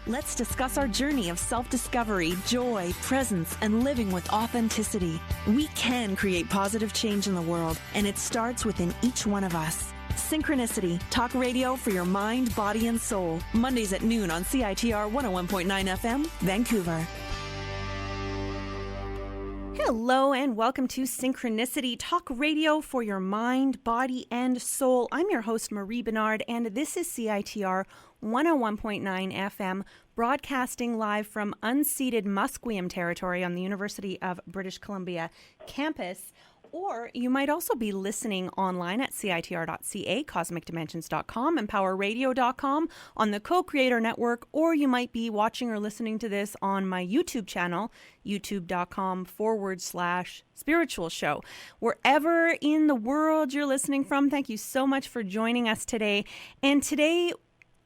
Let's discuss our journey of self-discovery, joy, presence, and living with authenticity. We can create positive change in the world, and it starts within each one of us. Synchronicity, talk radio for your mind, body, and soul. Mondays at noon on CITR 101.9 FM, Vancouver. Hello and welcome to Synchronicity, talk radio for your mind, body, and soul. I'm your host, Marie Bernard, and this is CITR 101.9 FM, broadcasting live from unceded Musqueam territory on the University of British Columbia campus. Or you might also be listening online at CITR.ca, CosmicDimensions.com, EmpowerRadio.com, on the Co-Creator Network, or you might be watching or listening to this on my YouTube channel, youtube.com/spiritual show. Wherever in the world you're listening from, thank you so much for joining us today. And today,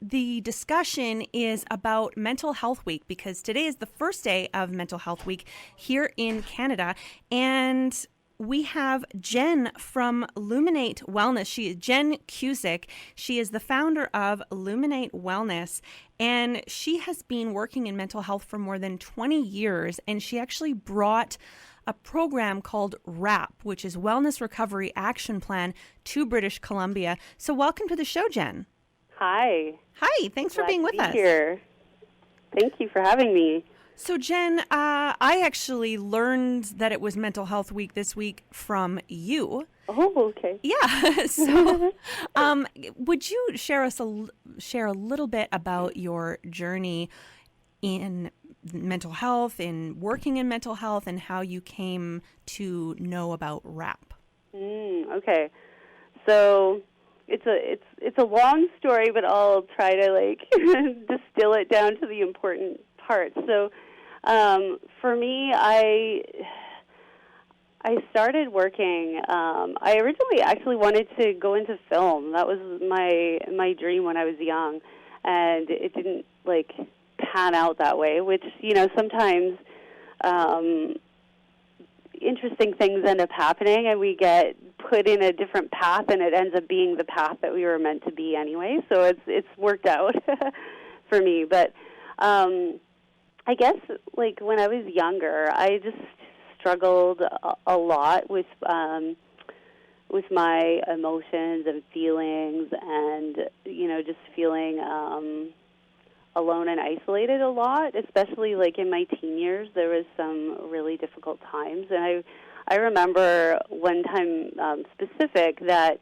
the discussion is about Mental Health Week, because today is the first day of Mental Health Week here in Canada. And we have Jenn from Luminate Wellness. She is Jenn Cusick. She is the founder of Luminate Wellness, and she has been working in mental health for more than 20 years. And she actually brought a program called WRAP, which is Wellness Recovery Action Plan, to British Columbia. So welcome to the show, Jenn. Hi. Hi. Thanks for being with us. Here. Thank you for having me. So, Jenn, I actually learned that it was Mental Health Week this week from you. Oh, okay. Yeah. So, would you share a little bit about your journey in mental health, in working in mental health, and how you came to know about WRAP? Okay. So it's a long story, but I'll try to distill it down to the important parts. So for me, I started working. I originally actually wanted to go into film. That was my dream when I was young, and it didn't pan out that way. Which sometimes interesting things end up happening, and we get put in a different path, and it ends up being the path that we were meant to be anyway. So it's worked out for me, but. I guess, when I was younger, I just struggled a lot with my emotions and feelings, and just feeling alone and isolated a lot. Especially in my teen years, there was some really difficult times, and I remember one time specific that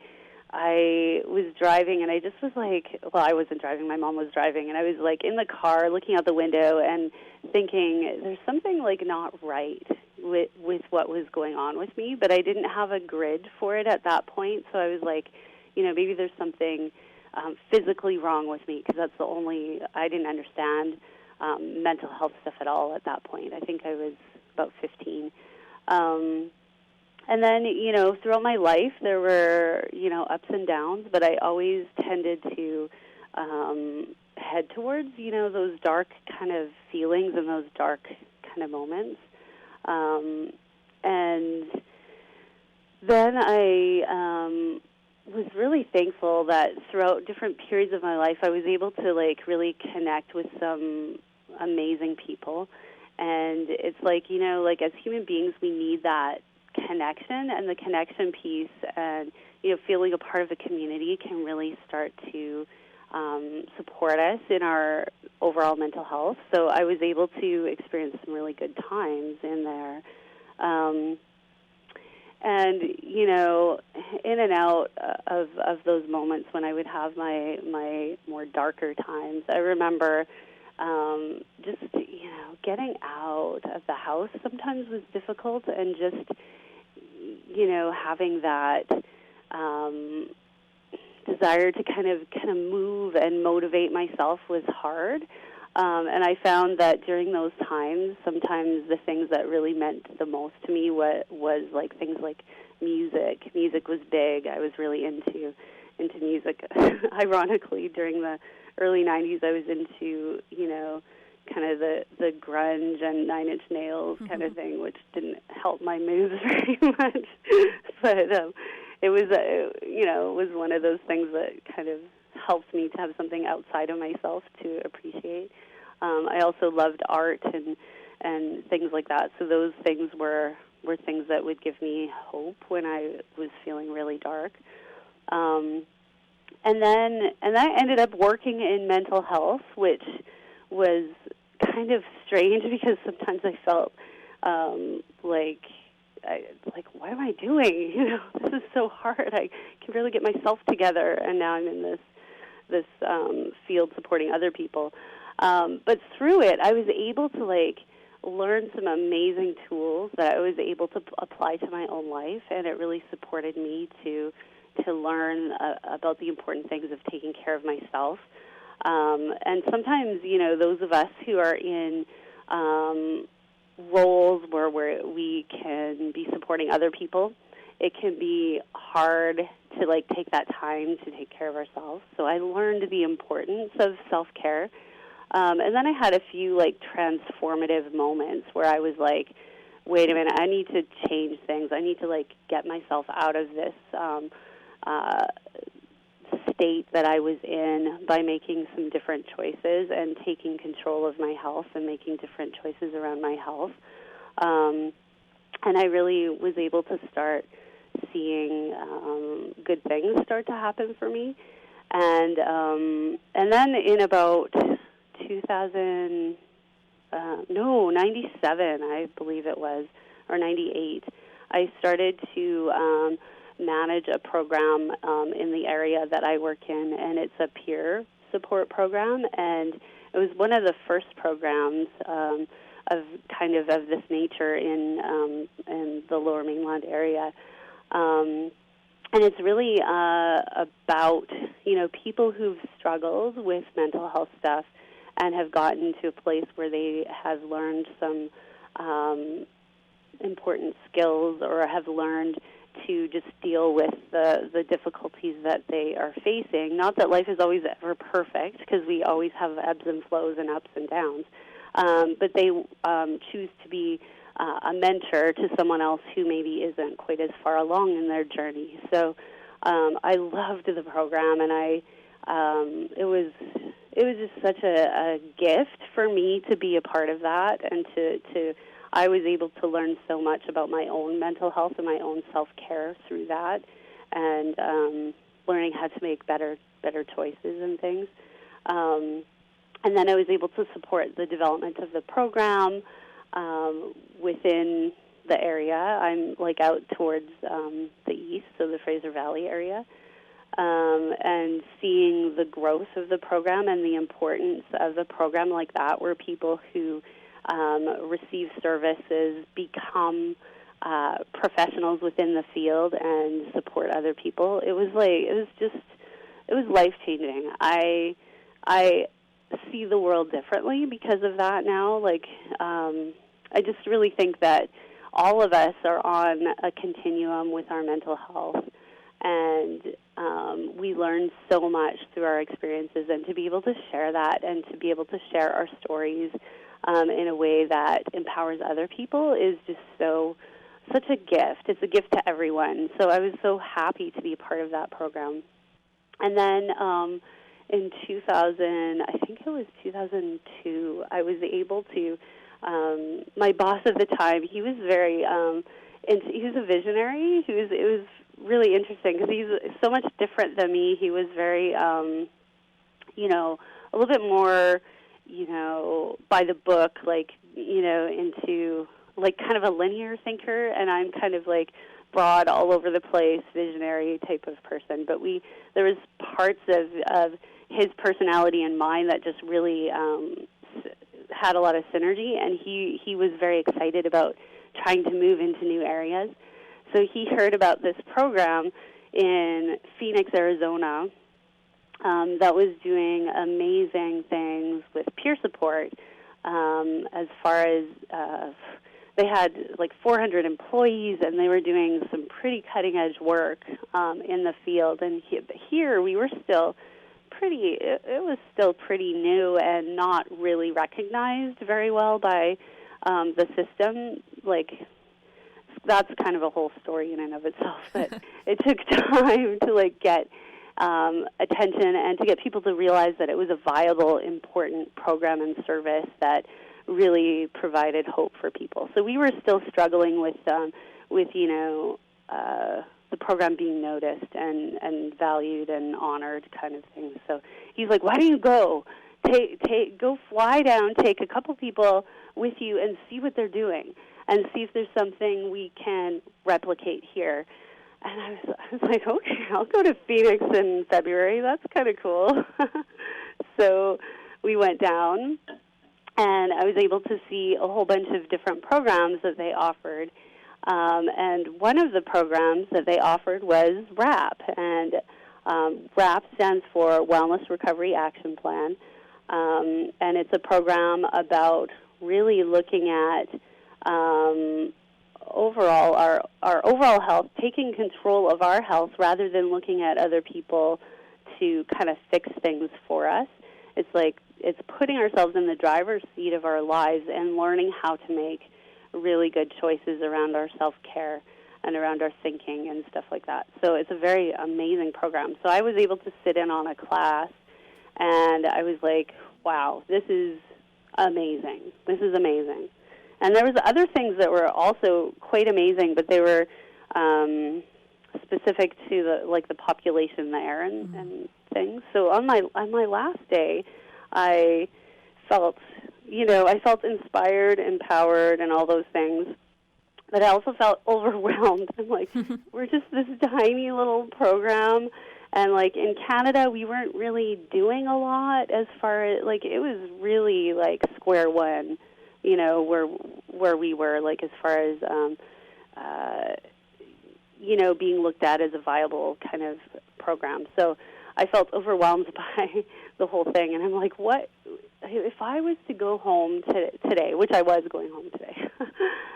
I was driving, and I just was I wasn't driving, my mom was driving, and I was in the car looking out the window and thinking there's something not right with what was going on with me, but I didn't have a grid for it at that point. So I was maybe there's something physically wrong with me, because that's I didn't understand mental health stuff at all at that point. I think I was about 15. And then, throughout my life, there were, ups and downs, but I always tended to head towards, those dark kind of feelings and those dark kind of moments. And then I was really thankful that throughout different periods of my life, I was able to, really connect with some amazing people. And it's as human beings, we need that connection, and the connection piece and feeling a part of the community can really start to support us in our overall mental health. So I was able to experience some really good times in there, and in and out of those moments when I would have my more darker times, I remember just getting out of the house sometimes was difficult, and just having that desire to kind of move and motivate myself was hard. And I found that during those times, sometimes the things that really meant the most to me was things like music. Music was big. I was really into music. Ironically, during the early 90s, I was into, kind of the grunge and Nine Inch Nails kind of thing, which didn't help my moves very much. But it was, it was one of those things that kind of helped me to have something outside of myself to appreciate. I also loved art and things like that. So those things were things that would give me hope when I was feeling really dark. And then I ended up working in mental health, which was kind of strange because sometimes I felt like, what am I doing? You know, this is so hard. I can barely get myself together, and now I'm in this field supporting other people. But through it, I was able to learn some amazing tools that I was able to apply to my own life, and it really supported me to learn about the important things of taking care of myself. And sometimes, you know, those of us who are in roles where we can be supporting other people, it can be hard to take that time to take care of ourselves. So I learned the importance of self-care. And then I had a few transformative moments where I was like, wait a minute, I need to change things. I need to get myself out of this state that I was in by making some different choices and taking control of my health and making different choices around my health. And I really was able to start seeing good things start to happen for me. And then in about 97, I believe it was, or 98, I started to manage a program in the area that I work in, and it's a peer support program, and it was one of the first programs of this nature in the Lower Mainland area. And it's really about, you know, people who've struggled with mental health stuff and have gotten to a place where they have learned some important skills or have learned to just deal with the difficulties that they are facing. Not that life is always ever perfect, because we always have ebbs and flows and ups and downs, but they choose to be a mentor to someone else who maybe isn't quite as far along in their journey. So I loved the program, and it was just such a gift for me to be a part of that, and to I was able to learn so much about my own mental health and my own self-care through that, and learning how to make better choices and things. And then I was able to support the development of the program within the area. I'm out towards the east, so the Fraser Valley area, and seeing the growth of the program and the importance of a program like that, where people who receive services become professionals within the field and support other people. It was life-changing. I see the world differently because of that now. I just really think that all of us are on a continuum with our mental health, and we learn so much through our experiences, and to be able to share that and to be able to share our stories in a way that empowers other people is just such a gift. It's a gift to everyone. So I was so happy to be a part of that program. And then in 2000, I think it was 2002, I was able to, my boss at the time, he was very, he was a visionary. It was really interesting because he's so much different than me. He was very, a little bit more, by the book, into kind of a linear thinker, and I'm kind of broad, all over the place, visionary type of person. But there was parts of his personality and mine that just really had a lot of synergy, and he was very excited about trying to move into new areas. So he heard about this program in Phoenix, Arizona, that was doing amazing things with peer support, as far as they had 400 employees, and they were doing some pretty cutting-edge work in the field. And here we were still it was still pretty new and not really recognized very well by the system. That's kind of a whole story in and of itself, but it took time to get attention and to get people to realize that it was a viable, important program and service that really provided hope for people. So we were still struggling with the program being noticed and valued and honored kind of thing. So he's like, why don't you go fly down, take a couple people with you and see what they're doing and see if there's something we can replicate here. And I was like, okay, I'll go to Phoenix in February. That's kind of cool. So we went down, and I was able to see a whole bunch of different programs that they offered. And one of the programs that they offered was WRAP. And WRAP stands for Wellness Recovery Action Plan. And it's a program about really looking at overall our overall health, taking control of our health rather than looking at other people to kind of fix things for us. It's putting ourselves in the driver's seat of our lives and learning how to make really good choices around our self-care and around our thinking and stuff like that. So it's a very amazing program. So I was able to sit in on a class, and I was like, wow, this is amazing. This is amazing. And there was other things that were also quite amazing, but they were specific to the population there and things. So on my last day, I felt inspired, empowered, and all those things. But I also felt overwhelmed. I'm like, we're just this tiny little program, and in Canada, we weren't really doing a lot as far as it was really square one. Where we were, as far as, being looked at as a viable kind of program. So I felt overwhelmed by the whole thing, and I'm like, what, if I was to go home today, which I was going home today,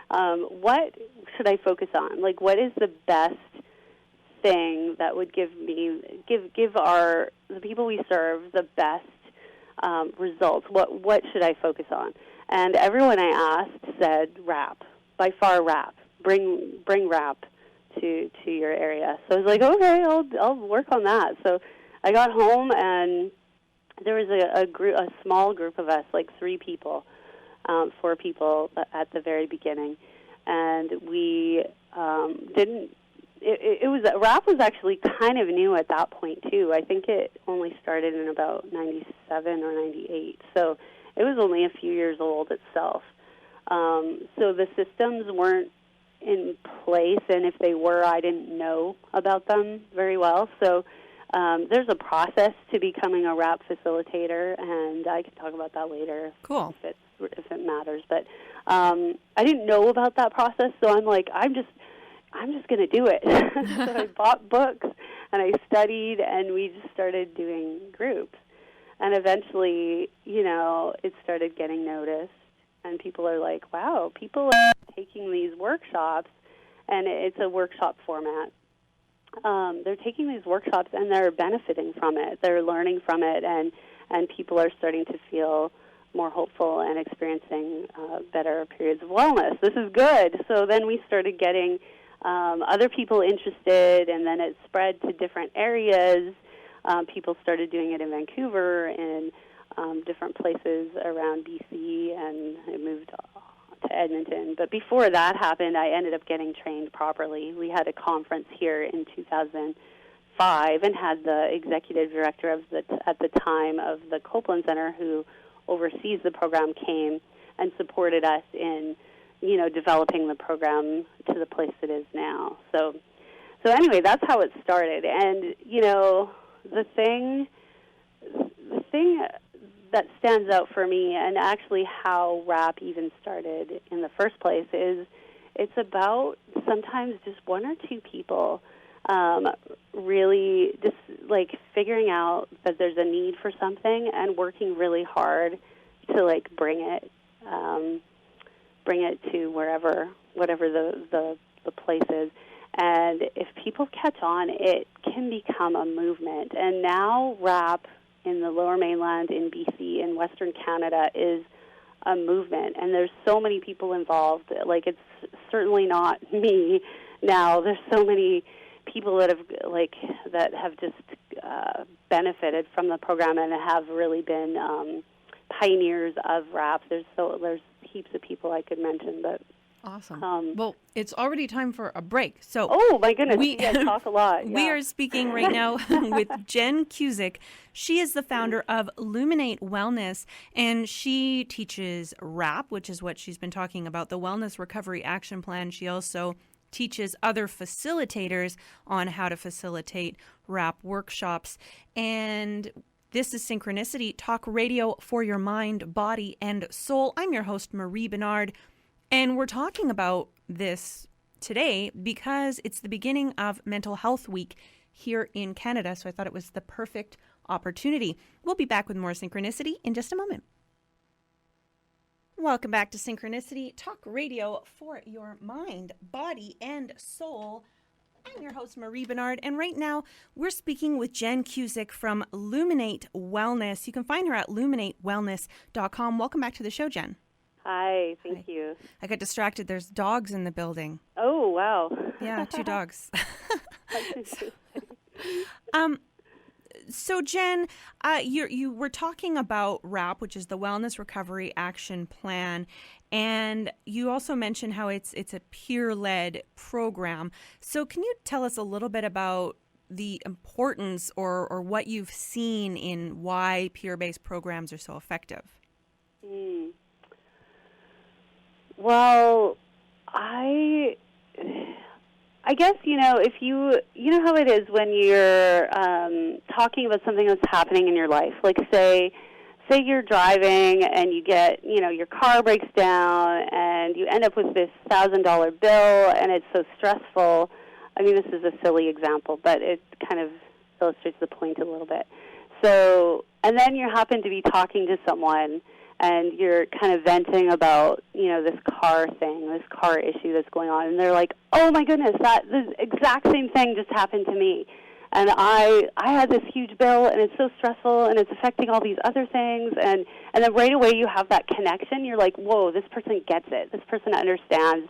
what should I focus on? What is the best thing that would give the people we serve the best results? What should I focus on? And everyone I asked said WRAP, by far WRAP. Bring WRAP to your area. So I was like, okay, I'll work on that. So I got home, and there was a small group of us, 4 people at the very beginning, and we didn't. WRAP was actually kind of new at that point too. I think it only started in about 97 or 98. So it was only a few years old itself. So the systems weren't in place, and if they were, I didn't know about them very well. So there's a process to becoming a WRAP facilitator, and I can talk about that later. Cool. If it matters. But I didn't know about that process, so I'm like, I'm just going to do it. So I bought books, and I studied, and we just started doing groups. And eventually, it started getting noticed, and people are like, wow, people are taking these workshops, and it's a workshop format. They're taking these workshops, and they're benefiting from it. They're learning from it, and people are starting to feel more hopeful and experiencing better periods of wellness. This is good. So then we started getting other people interested, and then it spread to different areas. People started doing it in Vancouver and different places around BC, and it moved to Edmonton. But before that happened, I ended up getting trained properly. We had a conference here in 2005 and had the executive director at the time of the Copeland Center, who oversees the program, came and supported us in developing the program to the place it is now. So anyway, that's how it started. And the thing that stands out for me, and actually how WRAP even started in the first place, is it's about sometimes just 1 or 2 people really just figuring out that there's a need for something and working really hard to bring it to whatever the place is. And if people catch on, it can become a movement. And now WRAP in the Lower Mainland, in BC, in Western Canada, is a movement. And there's so many people involved. It's certainly not me now. There's so many people that have just benefited from the program and have really been pioneers of rap. There's heaps of people I could mention, but awesome. Well, it's already time for a break. So oh my goodness, we talk a lot. We are speaking right now with Jenn Cusick. She is the founder of Luminate Wellness, and she teaches RAP, which is what she's been talking about, the Wellness Recovery Action Plan. She also teaches other facilitators on how to facilitate RAP workshops. And this is Synchronicity, talk radio for your mind, body, and soul. I'm your host, Marie Bernard, and we're talking about this today because it's the beginning of Mental Health Week here in Canada, so I thought it was the perfect opportunity. We'll be back with more Synchronicity in just a moment. Welcome back to Synchronicity, talk radio for your mind, body, and soul. I'm your host, Marie Bernard, and right now we're speaking with Jenn Cusick from Luminate Wellness. You can find her at luminatewellness.com. Welcome back to the show, Jenn. Hi, thank you. I got distracted. There's dogs in the building. Oh, wow. Yeah, 2 dogs. So Jenn, you were talking about RAP, which is the Wellness Recovery Action Plan, and you also mentioned how it's a peer-led program. So can you tell us a little bit about the importance or what you've seen in why peer-based programs are so effective? Well, I guess, if you know how it is when you're talking about something that's happening in your life. Like, say you're driving and you get, your car breaks down and you end up with this $1,000 bill and it's so stressful. I mean, this is a silly example, but it kind of illustrates the point a little bit. So, and then you happen to be talking to someone and you're kind of venting about, this car thing, this car issue that's going on, and they're like, oh my goodness, the exact same thing just happened to me. And I had this huge bill, and it's so stressful, and it's affecting all these other things, and then right away you have that connection. You're like, whoa, this person gets it. This person understands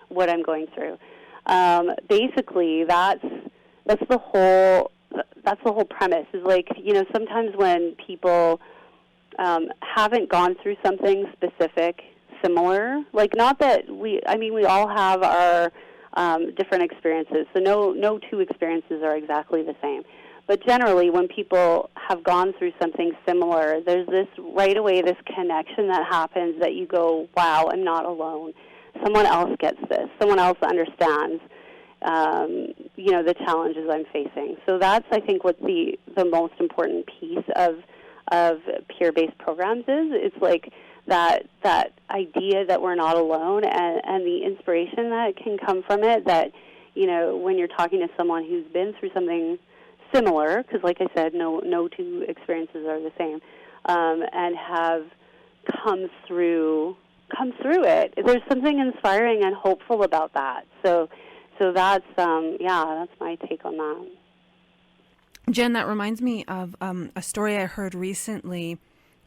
what I'm going through. Basically, that's the whole premise. Is like, sometimes when people haven't gone through something specific, similar, like not that we all have our different experiences, so no 2 experiences are exactly the same. But generally, when people have gone through something similar, there's this right away, this connection that happens that you go, wow, I'm not alone. Someone else gets this. Someone else understands, the challenges I'm facing. So that's, I think, what the most important piece of peer-based programs is. It's like that idea that we're not alone and the inspiration that can come from it, that, when you're talking to someone who's been through something similar, because like I said, no 2 experiences are the same, and have come through it. There's something inspiring and hopeful about that. So that's that's my take on that. Jenn, that reminds me of a story I heard recently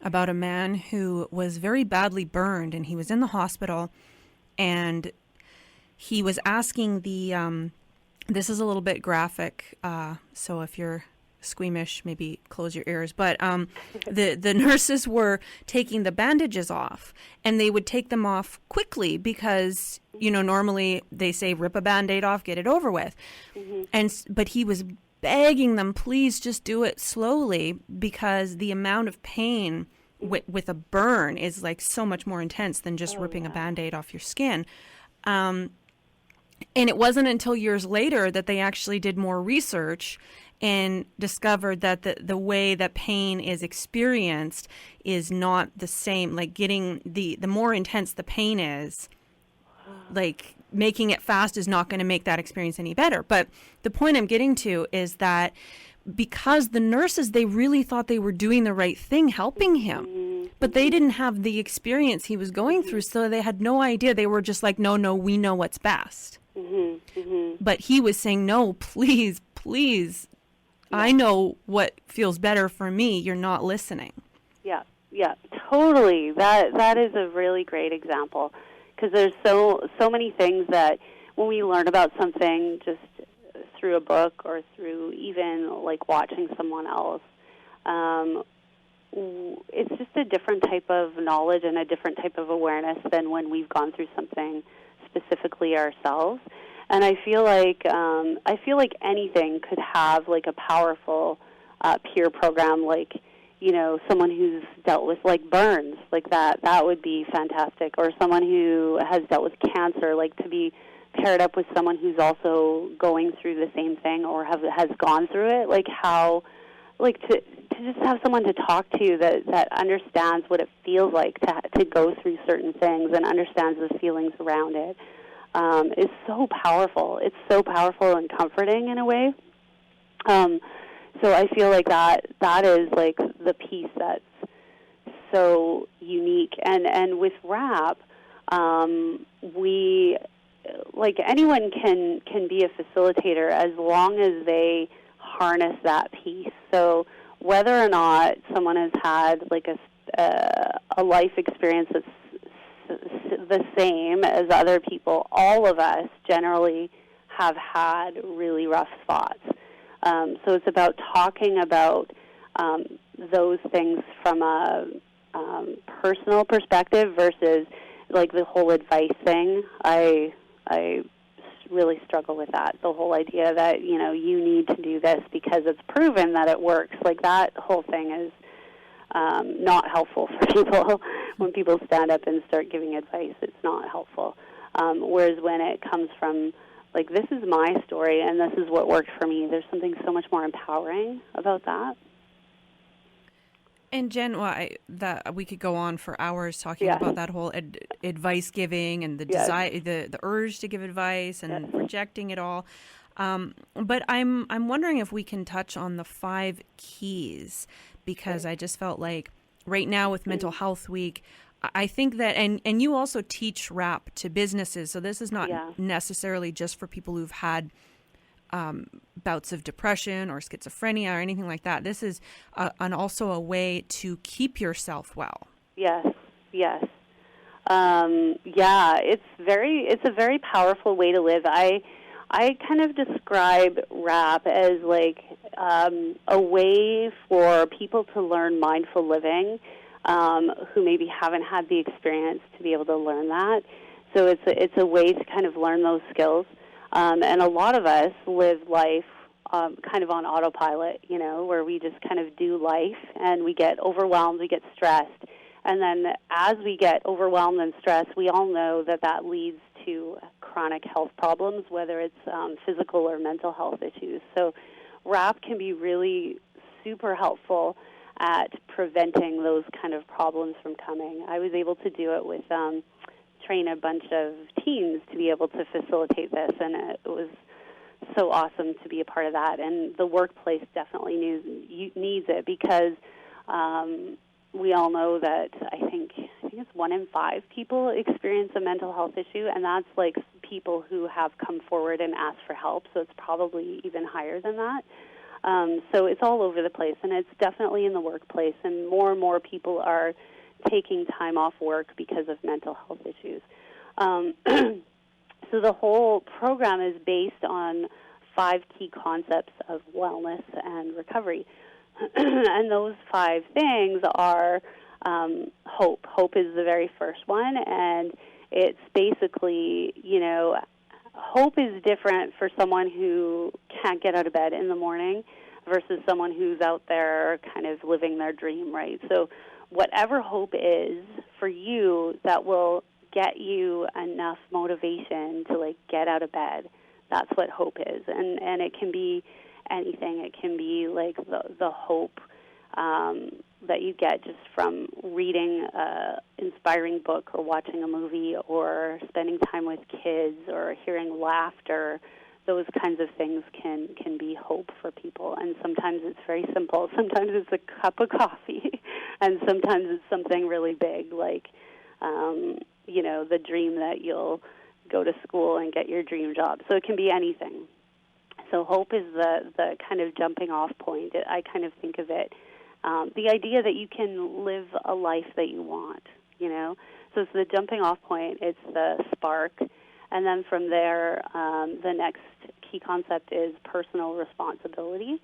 about a man who was very badly burned, and he was in the hospital, and he was asking this is a little bit graphic, so if you're squeamish, maybe close your ears, but the nurses were taking the bandages off, and they would take them off quickly because, normally they say rip a Band-Aid off, get it over with. Mm-hmm. But he was begging them, please just do it slowly, because the amount of pain with a burn is like so much more intense than just ripping a Band-Aid off your skin. And it wasn't until years later that they actually did more research and discovered that the way that pain is experienced is not the same. Like getting the more intense the pain is, like making it fast is not going to make that experience any better. But the point I'm getting to is that because the nurses, they really thought they were doing the right thing, helping him, but they didn't have the experience he was going through, so they had no idea. They were just like, no, we know what's best. But he was saying, no, please, I know what feels better for me. You're not listening. Yeah, totally. That is a really great example, because there's so many things that when we learn about something just through a book or through even like watching someone else. It's just a different type of knowledge and a different type of awareness than when we've gone through something specifically ourselves. And I feel like anything could have like a powerful peer program, like, you know, someone who's dealt with like burns, like that would be fantastic. Or someone who has dealt with cancer, like to be paired up with someone who's also going through the same thing or has gone through it. Like how, like to just have someone to talk to that understands what it feels like to go through certain things and understands the feelings around it, is so powerful. It's so powerful and comforting in a way. So I feel like that is like the piece that's so unique. And with RAP, we, like, anyone can be a facilitator as long as they harness that piece. So whether or not someone has had like a life experience that's the same as other people, all of us generally have had really rough spots. So it's about talking about those things from a personal perspective versus like the whole advice thing. I really struggle with that. The whole idea that, you know, you need to do this because it's proven that it works. Like that whole thing is not helpful for people. When people stand up and start giving advice, it's not helpful. Whereas when it comes from, like, this is my story and this is what worked for me, there's something so much more empowering about that. And Jen, we could go on for hours talking about that whole advice giving and the desire, the urge to give advice and rejecting it all. But I'm wondering if we can touch on the 5 keys, because I just felt like right now with Mental Health Week, I think that, and you also teach RAP to businesses, so this is not necessarily just for people who've had bouts of depression or schizophrenia or anything like that. This is also a way to keep yourself well. Yes. It's a very powerful way to live. I kind of describe RAP as like a way for people to learn mindful living, who maybe haven't had the experience to be able to learn that. So it's a way to kind of learn those skills. And a lot of us live life kind of on autopilot, you know, where we just kind of do life and we get overwhelmed, we get stressed. And then as we get overwhelmed and stressed, we all know that leads to chronic health problems, whether it's physical or mental health issues. So RAP can be really super helpful at preventing those kind of problems from coming. I was able to do it with train a bunch of teams to be able to facilitate this, and it was so awesome to be a part of that. And the workplace definitely needs it, because we all know that I think it's 1 in 5 people experience a mental health issue, and that's like people who have come forward and asked for help, so it's probably even higher than that. So it's all over the place, and it's definitely in the workplace, and more people are taking time off work because of mental health issues. So the whole program is based on 5 key concepts of wellness and recovery. And those 5 things are hope. Hope is the very first one, and it's basically, you know, hope is different for someone who can't get out of bed in the morning versus someone who's out there kind of living their dream, right? So whatever hope is for you that will get you enough motivation to, like, get out of bed, that's what hope is. And it can be anything. It can be, like, the hope that you get just from reading an inspiring book or watching a movie or spending time with kids or hearing laughter. Those kinds of things can be hope for people. And sometimes it's very simple. Sometimes it's a cup of coffee. And sometimes it's something really big, like, you know, the dream that you'll go to school and get your dream job. So it can be anything. So hope is the kind of jumping off point. I kind of think of it, the idea that you can live a life that you want, you know. So it's the jumping off point. It's the spark. And then from there, the next key concept is personal responsibility,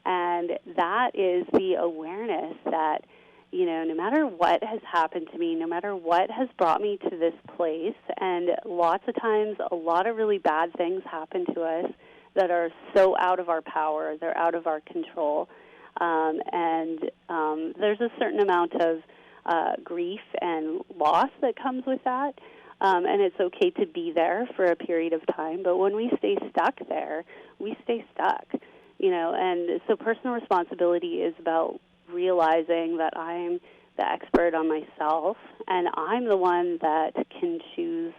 and that is the awareness that, no matter what has happened to me, no matter what has brought me to this place, and lots of times a lot of really bad things happen to us that are so out of our power, they're out of our control, and there's a certain amount of grief and loss that comes with that, and it's okay to be there for a period of time, but when we stay stuck there, we stay stuck, and so personal responsibility is about realizing that I'm the expert on myself, and I'm the one that can choose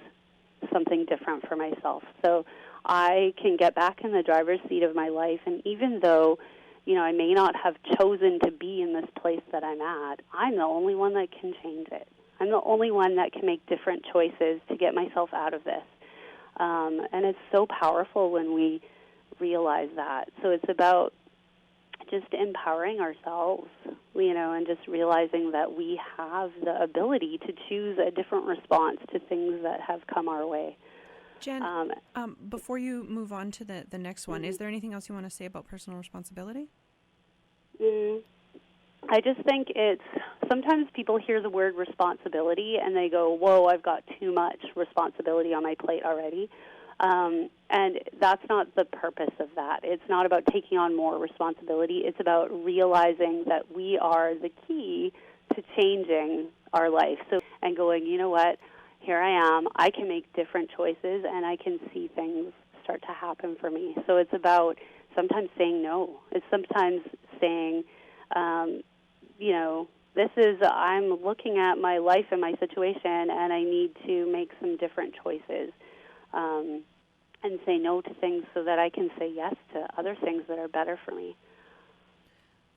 something different for myself. So I can get back in the driver's seat of my life, and even though, I may not have chosen to be in this place that I'm at, I'm the only one that can change it. I'm the only one that can make different choices to get myself out of this. And it's so powerful when we realize that. So it's about just empowering ourselves, and just realizing that we have the ability to choose a different response to things that have come our way. Jenn, before you move on to the next one, is there anything else you want to say about personal responsibility? I just think sometimes people hear the word responsibility and they go, whoa, I've got too much responsibility on my plate already. And that's not the purpose of that. It's not about taking on more responsibility. It's about realizing that we are the key to changing our life. And going, you know what, here I am. I can make different choices, and I can see things start to happen for me. So it's about sometimes saying no. It's sometimes saying, I'm looking at my life and my situation, and I need to make some different choices. And say no to things so that I can say yes to other things that are better for me.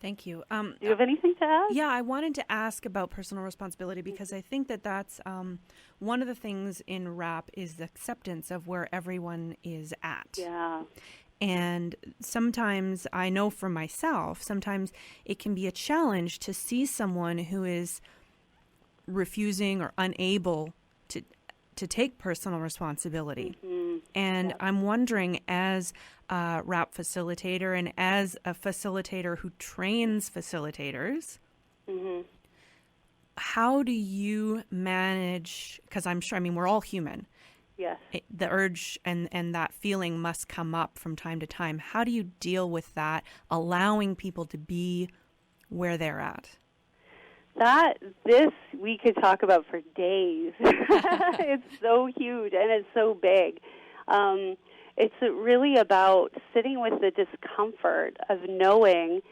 Thank you. Do you have anything to add? Yeah, I wanted to ask about personal responsibility because I think that's one of the things in RAP is the acceptance of where everyone is at. Yeah. And sometimes, I know for myself, sometimes it can be a challenge to see someone who is refusing or unable to take personal responsibility. Mm-hmm. And I'm wondering, as a RAP facilitator and as a facilitator who trains facilitators, how do you manage, because I'm sure, we're all human. Yes. The urge and that feeling must come up from time to time. How do you deal with that, allowing people to be where they're at? This we could talk about for days. It's so huge and it's so big. It's really about sitting with the discomfort of knowing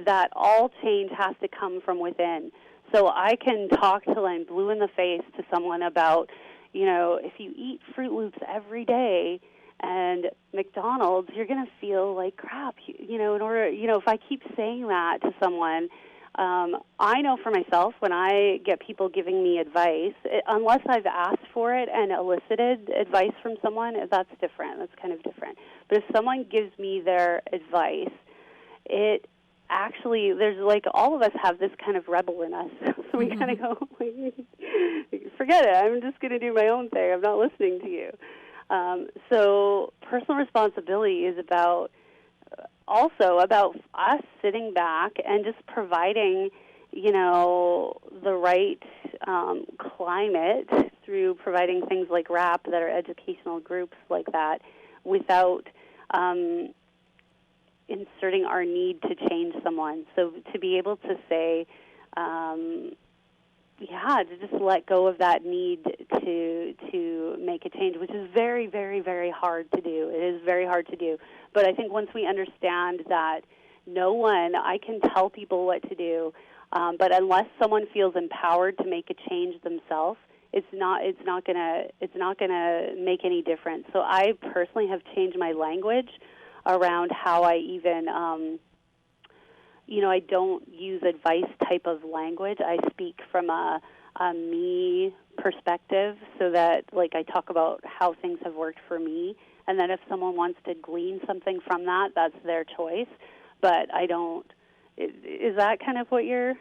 that all change has to come from within. So I can talk till I'm blue in the face to someone about, if you eat Fruit Loops every day and McDonald's, you're going to feel like crap. If I keep saying that to someone, I know for myself when I get people giving me advice, unless I've asked for it and elicited advice from someone, that's different. That's kind of different. But if someone gives me their advice, it actually, there's all of us have this kind of rebel in us. So we kind of go, forget it. I'm just going to do my own thing. I'm not listening to you. So personal responsibility is also about us sitting back and just providing, the right climate through providing things like RAP that are educational groups like that without inserting our need to change someone. So to be able to say, to just let go of that need to make a change, which is very, very, very hard to do. It is very hard to do. But I think once we understand that I can tell people what to do, but unless someone feels empowered to make a change themselves, it's not gonna make any difference. So I personally have changed my language around how I even I don't use advice type of language. I speak from a me perspective, so that I talk about how things have worked for me, and then if someone wants to glean something from that, that's their choice. But I don't. Is that kind of what you're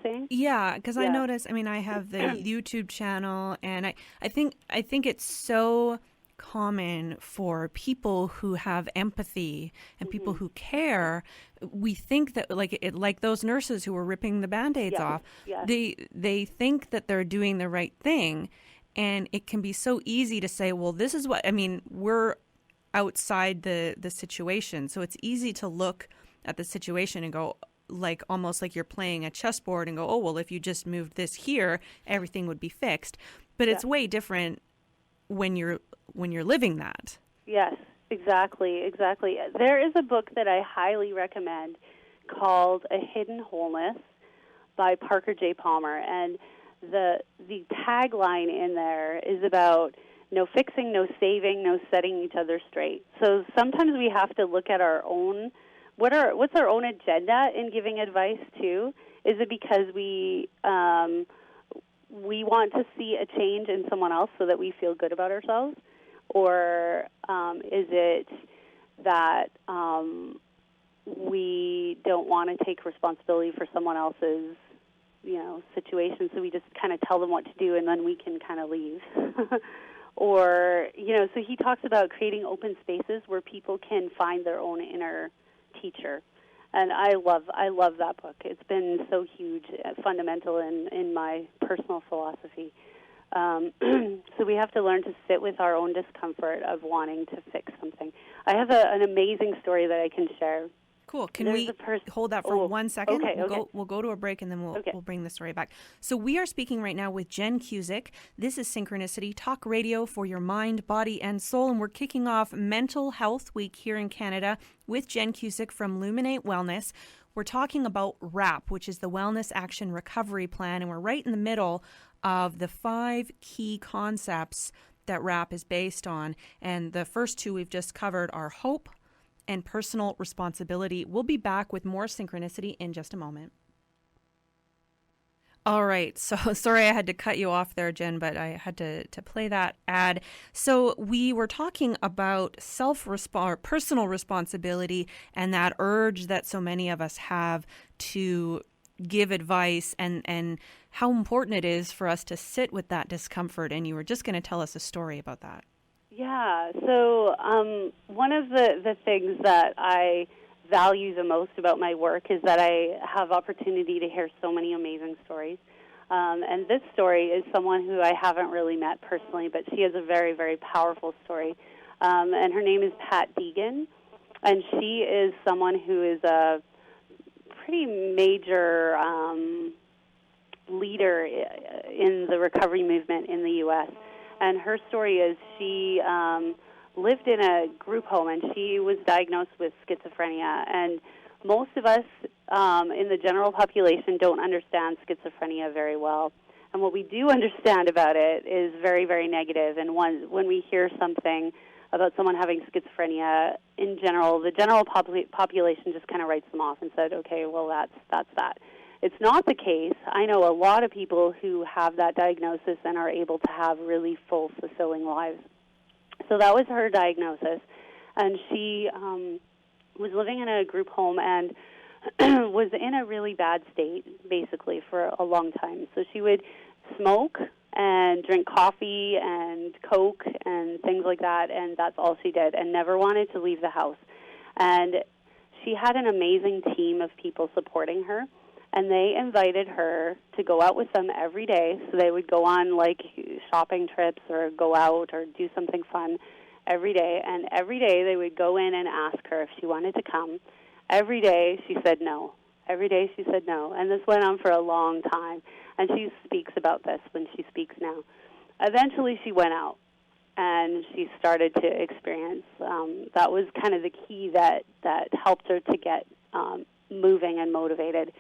saying? Yeah, because I notice. I have the YouTube channel, and I think it's so common for people who have empathy and people who care. We think that like those nurses who were ripping the Band-Aids off, they think that they're doing the right thing, and it can be so easy to say, well, this is what, I mean, we're outside the situation, so it's easy to look at the situation and go, like almost like you're playing a chessboard and go, oh, well, if you just moved this here, everything would be fixed. But it's way different when you're living that. Yes, exactly. There is a book that I highly recommend called A Hidden Wholeness by Parker J. Palmer, and the tagline in there is about no fixing, no saving, no setting each other straight. So sometimes we have to look at our own, what's our own agenda in giving advice too? Is it because we want to see a change in someone else so that we feel good about ourselves? Or is it that we don't want to take responsibility for someone else's, situation, so we just kind of tell them what to do and then we can kind of leave? Or, so he talks about creating open spaces where people can find their own inner teacher. And I love that book. It's been so huge, fundamental in my personal philosophy. So we have to learn to sit with our own discomfort of wanting to fix something. I have an amazing story that I can share. Cool. Can we hold that for 1 second? Okay, We'll go to a break and then we'll bring the story back. So we are speaking right now with Jenn Cusick. This is Synchronicity, talk radio for your mind, body, and soul. And we're kicking off Mental Health Week here in Canada with Jenn Cusick from Luminate Wellness. We're talking about WRAP, which is the Wellness Action Recovery Plan. And we're right in the middle of the 5 key concepts that WRAP is based on. And the first 2 we've just covered are hope and personal responsibility. We'll be back with more Synchronicity in just a moment. All right. So sorry I had to cut you off there, Jenn, but I had to play that ad. So we were talking about personal responsibility and that urge that so many of us have to give advice and how important it is for us to sit with that discomfort. And you were just going to tell us a story about that. Yeah, so one of the things that I value the most about my work is that I have opportunity to hear so many amazing stories. And this story is someone who I haven't really met personally, but she has a very, very powerful story. And her name is Pat Deegan, and she is someone who is a pretty major leader in the recovery movement in the U.S., and her story is she lived in a group home, and she was diagnosed with schizophrenia. And most of us in the general population don't understand schizophrenia very well. And what we do understand about it is very, very negative. And when we hear something about someone having schizophrenia, in general, the general population just kind of writes them off and said, okay, well, that's that. It's not the case. I know a lot of people who have that diagnosis and are able to have really full, fulfilling lives. So that was her diagnosis. And she was living in a group home and was in a really bad state, basically, for a long time. So she would smoke and drink coffee and Coke and things like that, and that's all she did, and never wanted to leave the house. And she had an amazing team of people supporting her. And they invited her to go out with them every day. So they would go on, like, shopping trips or go out or do something fun every day. And every day they would go in and ask her if she wanted to come. Every day she said no. Every day she said no. And this went on for a long time. And she speaks about this when she speaks now. Eventually she went out and she started to experience. That was kind of the key that helped her to get moving and motivated.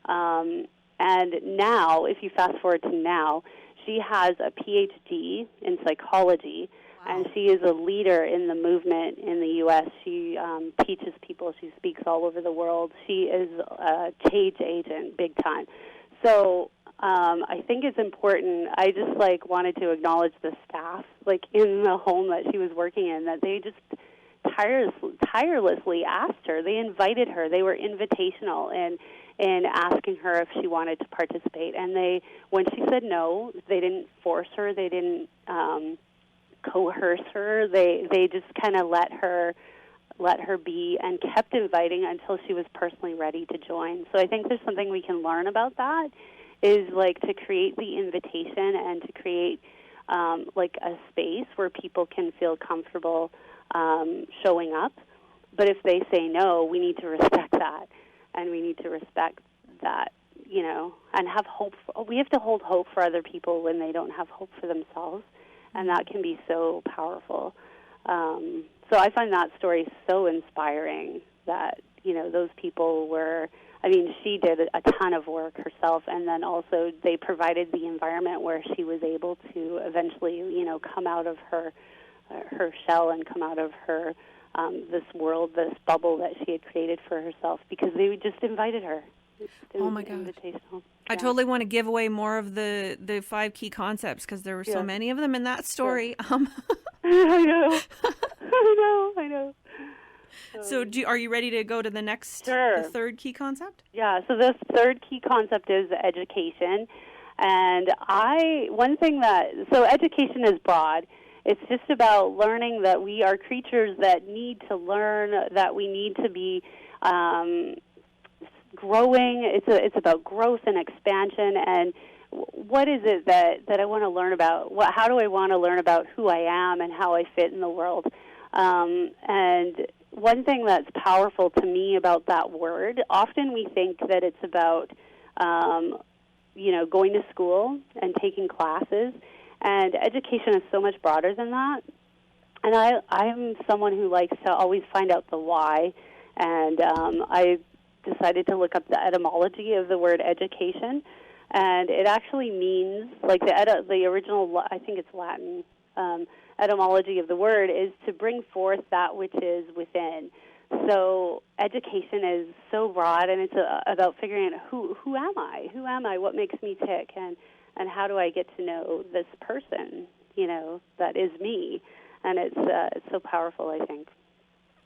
And now, if you fast forward to now, she has a PhD in psychology, and she is a leader in the movement in the U.S. She teaches people. She speaks all over the world. She is a change agent, big time. So I think it's important. I just, wanted to acknowledge the staff, in the home that she was working in, that they just tirelessly asked her. They invited her. They were invitational and asking her if she wanted to participate. And when she said no, they didn't force her. They didn't coerce her. They just kind of let her be and kept inviting until she was personally ready to join. So I think there's something we can learn about that, is like to create the invitation and to create like a space where people can feel comfortable showing up. But if they say no, we need to respect that, and we need to respect that, you know, and have hope. We have to hold hope for other people when they don't have hope for themselves, and that can be so powerful. So I find that story so inspiring that, you know, those people were, I mean, she did a ton of work herself, and then also they provided the environment where she was able to eventually, you know, come out of her shell and come out of her this world, this bubble that she had created for herself, because they just invited her. Oh my gosh. I totally want to give away more of the 5 key concepts, because there were so many of them in that story. I know. I know. So are you ready to go to the next, the third key concept? Yeah, so this third key concept is education. And so education is broad. It's just about learning that we are creatures that need to learn, that we need to be growing. It's about growth and expansion, and what is it that I want to learn about? How do I want to learn about who I am and how I fit in the world? And one thing that's powerful to me about that word, often we think that it's about, you know, going to school and taking classes, and education is so much broader than that. And I'm someone who likes to always find out the why, and I decided to look up the etymology of the word education, and it actually means, like the original, I think it's Latin, etymology of the word is to bring forth that which is within. So education is so broad, and it's about figuring out who am I, what makes me tick, and how do I get to know this person, you know, that is me. And it's so powerful, I think.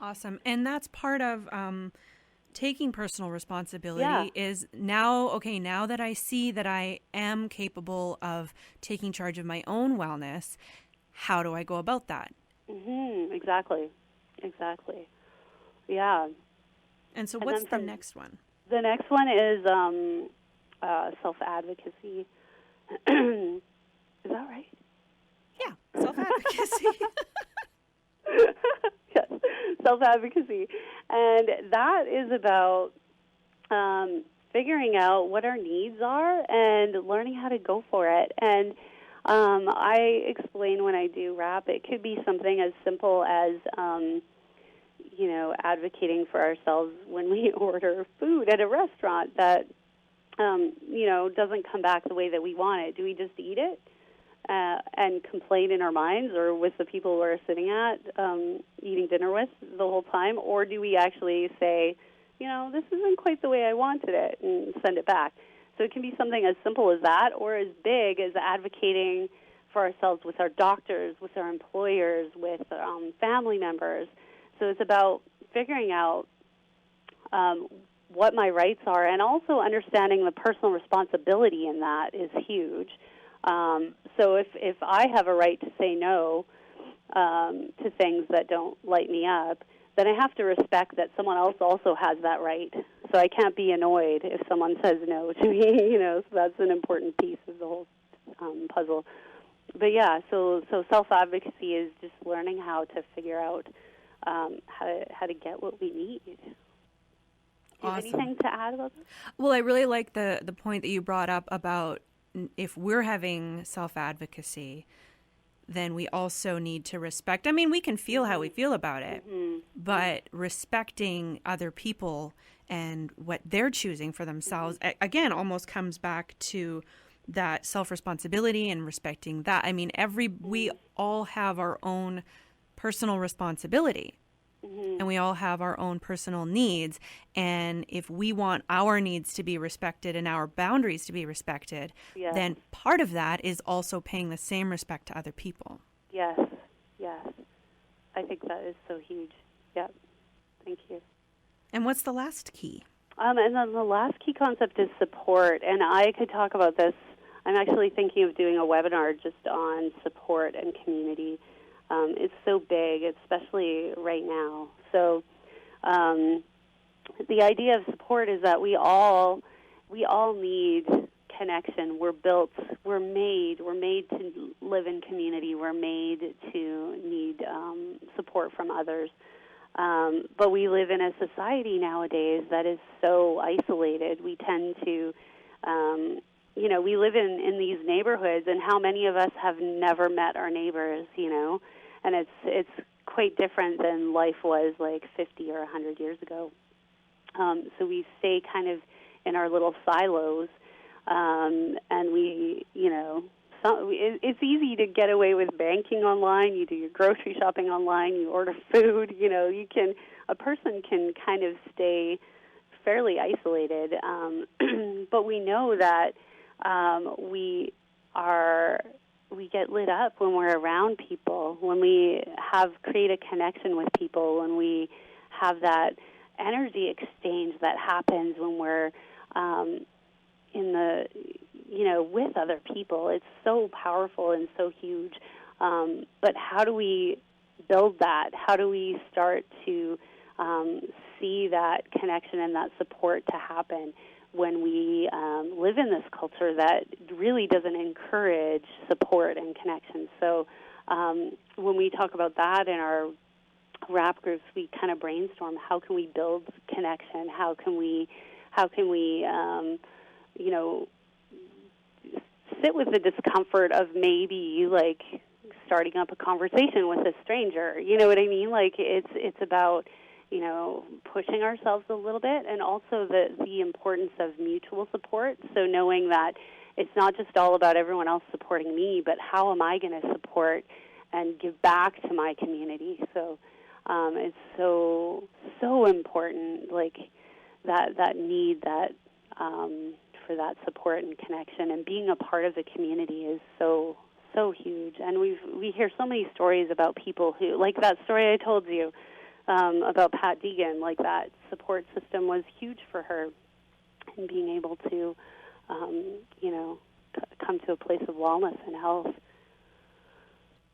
Awesome. And that's part of taking personal responsibility is now that I see that I am capable of taking charge of my own wellness, how do I go about that? Mm-hmm. Exactly. Yeah. And so what's the next one? The next one is self-advocacy. Is that right? Yeah, self-advocacy. Yes, self-advocacy. And that is about figuring out what our needs are and learning how to go for it. And I explain when I do rap, it could be something as simple as, you know, advocating for ourselves when we order food at a restaurant that, you know, doesn't come back the way that we want it. Do we just eat it and complain in our minds, or with the people we're sitting at, eating dinner with the whole time? Or do we actually say, you know, this isn't quite the way I wanted it, and send it back? So it can be something as simple as that, or as big as advocating for ourselves with our doctors, with our employers, with family members. So it's about figuring out what my rights are, and also understanding the personal responsibility in that is huge. So if I have a right to say no to things that don't light me up, then I have to respect that someone else also has that right. So I can't be annoyed if someone says no to me, you know, so that's an important piece of the whole puzzle. But yeah, so self-advocacy is just learning how to figure out how to get what we need. Awesome. Anything to add about this? Well, I really like the point that you brought up about if we're having self-advocacy, then we also need to respect. I mean, we can feel how we feel about it, but respecting other people and what they're choosing for themselves, again, almost comes back to that self-responsibility and respecting that. I mean, we all have our own personal responsibility. And we all have our own personal needs. And if we want our needs to be respected and our boundaries to be respected, then part of that is also paying the same respect to other people. Yes. I think that is so huge. Yep. Thank you. And what's the last key? And then the last key concept is support. And I could talk about this. I'm actually thinking of doing a webinar just on support and community. It's so big, especially right now. So the idea of support is that we all need connection. We're made to live in community. We're made to need support from others. But we live in a society nowadays that is so isolated. We tend to, we live in these neighborhoods, and how many of us have never met our neighbors, and it's quite different than life was like 50 or 100 years ago. So we stay kind of in our little silos, and it's easy to get away with banking online. You do your grocery shopping online. You order food. A person can kind of stay fairly isolated. But we know that we get lit up when we're around people, when we create a connection with people, when we have that energy exchange that happens when we're with other people. It's so powerful and so huge. But how do we build that? How do we start to see that connection and that support to happen when we live in this culture that really doesn't encourage support and connection? So when we talk about that in our RAP groups, we kind of brainstorm, how can we build connection? How can we sit with the discomfort of maybe like starting up a conversation with a stranger? You know what I mean? Like it's about pushing ourselves a little bit, and also the importance of mutual support. So knowing that it's not just all about everyone else supporting me, but how am I going to support and give back to my community? So it's so important, like that need that for that support and connection, and being a part of the community is so huge. And we hear so many stories about people who, like that story I told you about Pat Deegan, like that support system was huge for her in being able to come to a place of wellness and health.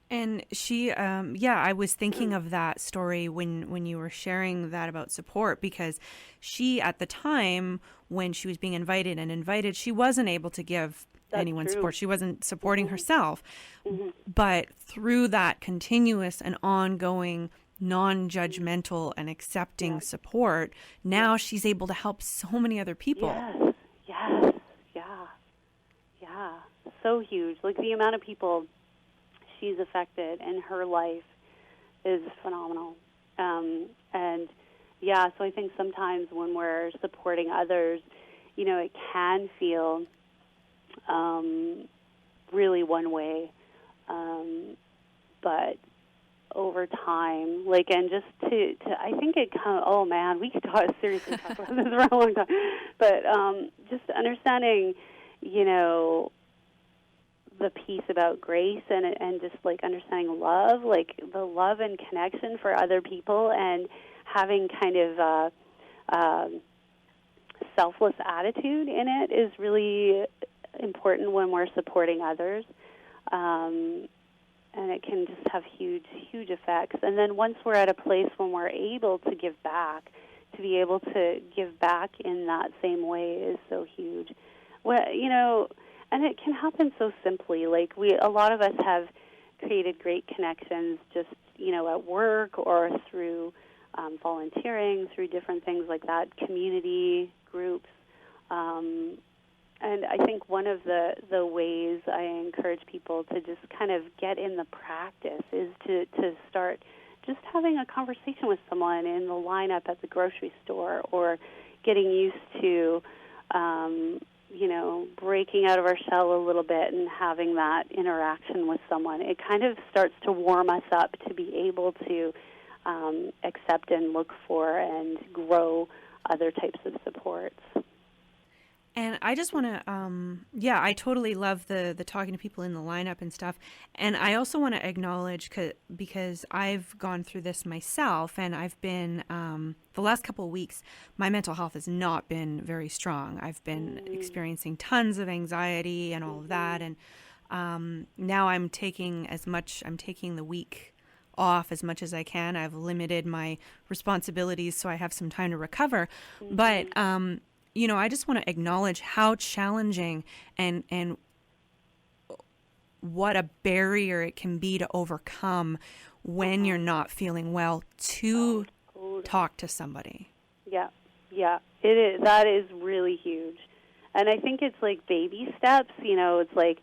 And she, I was thinking of that story when you were sharing that about support, because she, at the time when she was being invited, she wasn't able to give anyone support. She wasn't supporting herself. Mm-hmm. But through that continuous and ongoing non-judgmental and accepting support, now she's able to help so many other people. Yes, so huge. Like the amount of people she's affected in her life is phenomenal. So I think sometimes when we're supporting others, it can feel really one way, but over time, and just to I think it kind of, oh man, we could seriously talk about this for a long time, but just understanding, the piece about grace and just understanding love, the love and connection for other people, and having kind of selfless attitude in it is really important when we're supporting others. And it can just have huge effects. And then once we're at a place when we're able to give back, to be able to give back in that same way is so huge. Well, and it can happen so simply. A lot of us have created great connections just, at work or through volunteering, through different things like that, community groups. And I think one of the ways I encourage people to just kind of get in the practice is to start just having a conversation with someone in the lineup at the grocery store, or getting used to, breaking out of our shell a little bit and having that interaction with someone. It kind of starts to warm us up to be able to accept and look for and grow other types of supports. And I just want to, I totally love the talking to people in the lineup and stuff. And I also want to acknowledge, because I've gone through this myself, and I've been, the last couple of weeks, my mental health has not been very strong. I've been experiencing tons of anxiety and all of that. And now I'm taking the week off as much as I can. I've limited my responsibilities so I have some time to recover. But, I just want to acknowledge how challenging and what a barrier it can be to overcome when you're not feeling well to talk to somebody. Yeah, it is. That is really huge. And I think it's like baby steps, it's like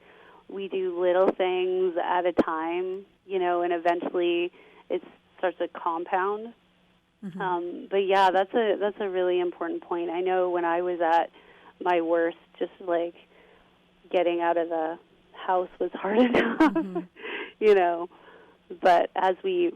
we do little things at a time, and eventually it starts to compound. But yeah, that's a really important point. I know when I was at my worst, just like getting out of the house was hard enough, But as we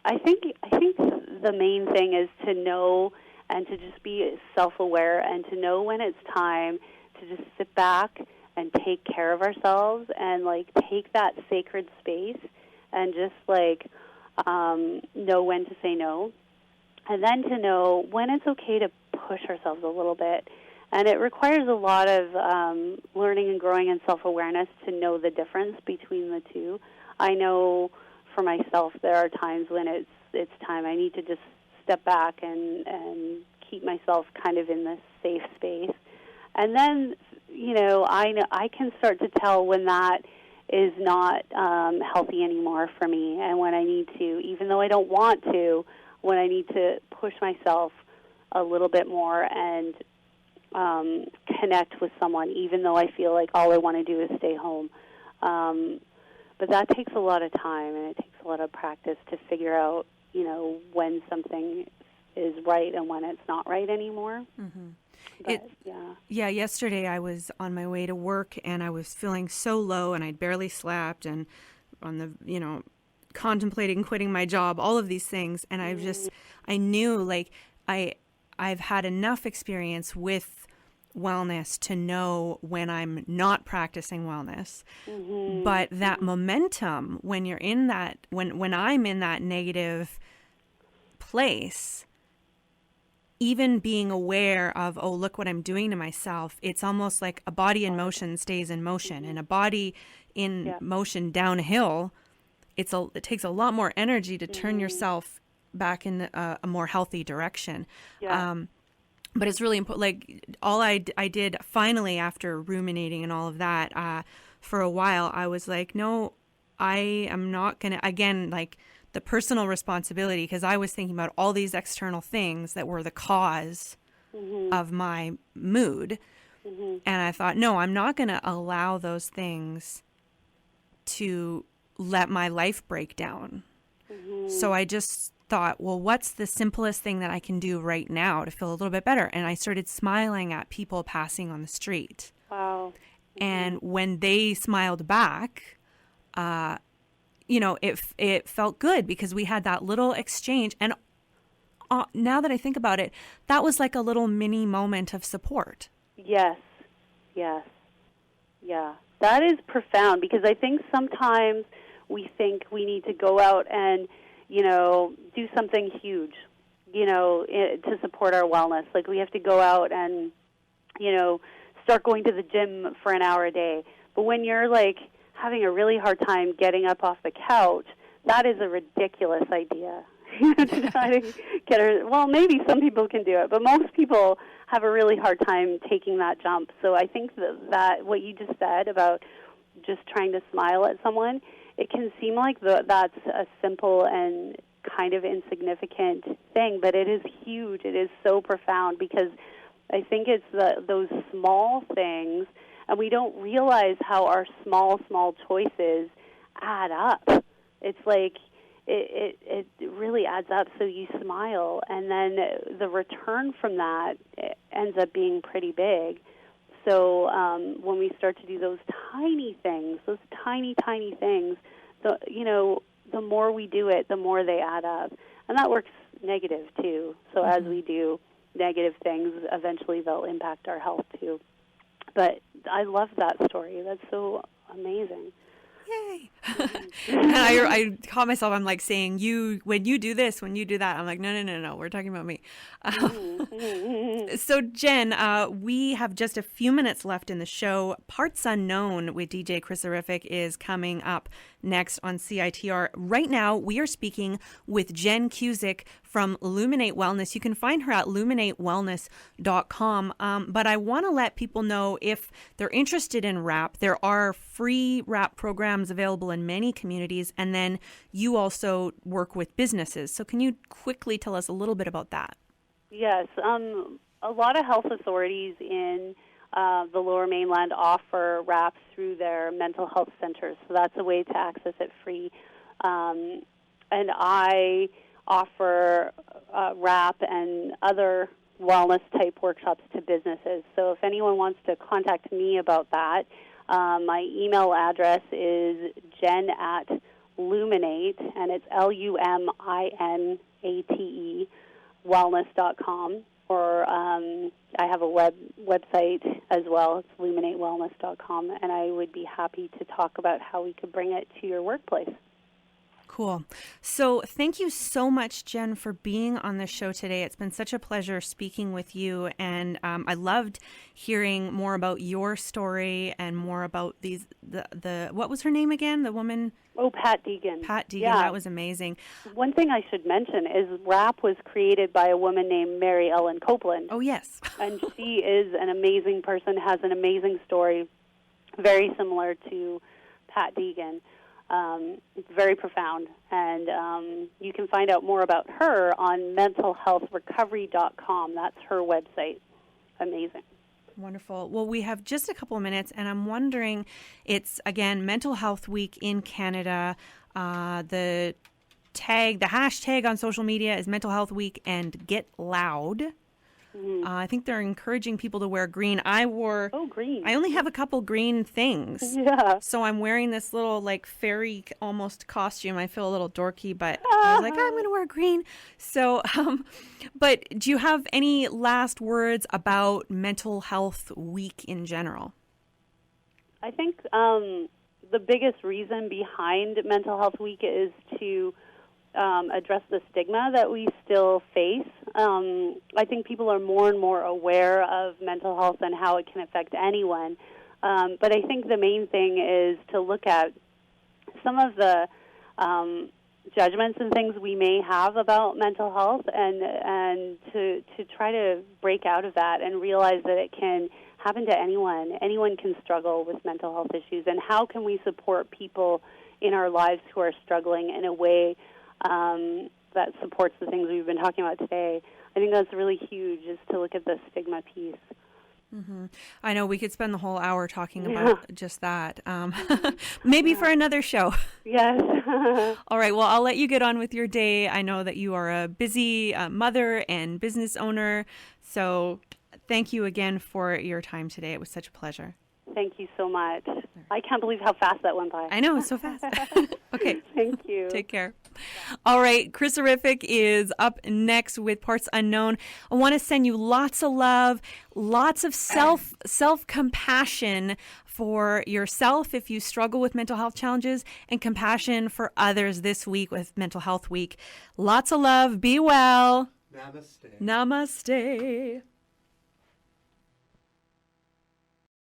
I think the main thing is to know and to just be self-aware and to know when it's time to just sit back and take care of ourselves and take that sacred space and just know when to say no, and then to know when it's okay to push ourselves a little bit. And it requires a lot of learning and growing and self-awareness to know the difference between the two. I know for myself there are times when it's time I need to just step back and keep myself kind of in this safe space. And then, I can start to tell when that is not healthy anymore for me, and when I need to, even though I don't want to, when I need to push myself a little bit more and connect with someone, even though I feel like all I want to do is stay home. But that takes a lot of time, and it takes a lot of practice to figure out, when something is right and when it's not right anymore. But, yesterday I was on my way to work, and I was feeling so low, and I'd barely slept, and on the, contemplating quitting my job, all of these things. And I knew I've had enough experience with wellness to know when I'm not practicing wellness. But that momentum, when you're in that, when I'm in that negative place, even being aware of, oh, look what I'm doing to myself, it's almost like a body in motion stays in motion, and a body in motion downhill, it takes a lot more energy to turn yourself back in a more healthy direction. But it's really important. All I did finally, after ruminating and all of that, for a while, I was like, no, I am not going to, again, the personal responsibility, because I was thinking about all these external things that were the cause of my mood. And I thought, no, I'm not going to allow those things to let my life break down. So I just thought, well, what's the simplest thing that I can do right now to feel a little bit better? And I started smiling at people passing on the street. Wow. And when they smiled back, it felt good, because we had that little exchange. And now that I think about it, that was like a little mini moment of support. Yes. Yeah. That is profound, because I think sometimes we think we need to go out and, do something huge, to support our wellness. Like we have to go out and, start going to the gym for an hour a day. But when you're having a really hard time getting up off the couch, that is a ridiculous idea. To try to get her. Well, maybe some people can do it, but most people have a really hard time taking that jump. So I think that what you just said about just trying to smile at someone, it can seem like that's a simple and kind of insignificant thing, but it is huge. It is so profound, because I think it's those small things, and we don't realize how our small choices add up. It's like it really adds up. So you smile, and then the return from that ends up being pretty big. So when we start to do those tiny things, those tiny things, the more we do it, the more they add up. And that works negative, too. So as we do negative things, eventually they'll impact our health, too. But I love that story. That's so amazing. Yay. And I caught myself, I'm like saying, when you do this, when you do that, I'm like, no, we're talking about me. So Jenn, we have just a few minutes left in the show. Parts Unknown with DJ Chrisorific is coming up next on CITR. Right now, we are speaking with Jenn Cusick from Luminate Wellness. You can find her at luminatewellness.com. But I want to let people know, if they're interested in WRAP, there are free WRAP programs available in many communities. And then you also work with businesses. So can you quickly tell us a little bit about that? Yes. A lot of health authorities in the Lower Mainland offer WRAP through their mental health centers. So that's a way to access it free. And I offer WRAP and other wellness-type workshops to businesses. So if anyone wants to contact me about that, my email address is jen@luminate, and it's LUMINATE, wellness.com. Or I have a website as well. It's luminatewellness.com, and I would be happy to talk about how we could bring it to your workplace. Cool. So thank you so much, Jenn, for being on the show today. It's been such a pleasure speaking with you, and I loved hearing more about your story and more about the what was her name again? The woman? Oh, Pat Deegan. Pat Deegan. Yeah. That was amazing. One thing I should mention is WRAP was created by a woman named Mary Ellen Copeland. Oh, yes. And she is an amazing person, has an amazing story, very similar to Pat Deegan. It's very profound, and you can find out more about her on mentalhealthrecovery.com. That's her website. Amazing. Wonderful. Well, we have just a couple of minutes, and I'm wondering, it's, again, Mental Health Week in Canada. The hashtag on social media is Mental Health Week and Get Loud. Mm-hmm. I think they're encouraging people to wear green. Green. I only have a couple green things. Yeah. So I'm wearing this little like fairy almost costume. I feel a little dorky, but I was like, I'm going to wear green. So, but do you have any last words about Mental Health Week in general? I think the biggest reason behind Mental Health Week is to address the stigma that we still face. I think people are more and more aware of mental health and how it can affect anyone. But I think the main thing is to look at some of the judgments and things we may have about mental health, and to try to break out of that and realize that it can happen to anyone. Anyone can struggle with mental health issues, and how can we support people in our lives who are struggling in a way that supports the things we've been talking about today. I think that's really huge, is to look at the stigma piece. Mm-hmm. I know we could spend the whole hour talking about just that. Maybe for another show. Yes. All right. Well, I'll let you get on with your day. I know that you are a busy mother and business owner. So thank you again for your time today. It was such a pleasure. Thank you so much. I can't believe how fast that went by. I know, it's so fast. Okay. Thank you. Take care. All right. Chrisorific is up next with Parts Unknown. I want to send you lots of love, lots of self-compassion for yourself if you struggle with mental health challenges, and compassion for others this week with Mental Health Week. Lots of love. Be well. Namaste. Namaste.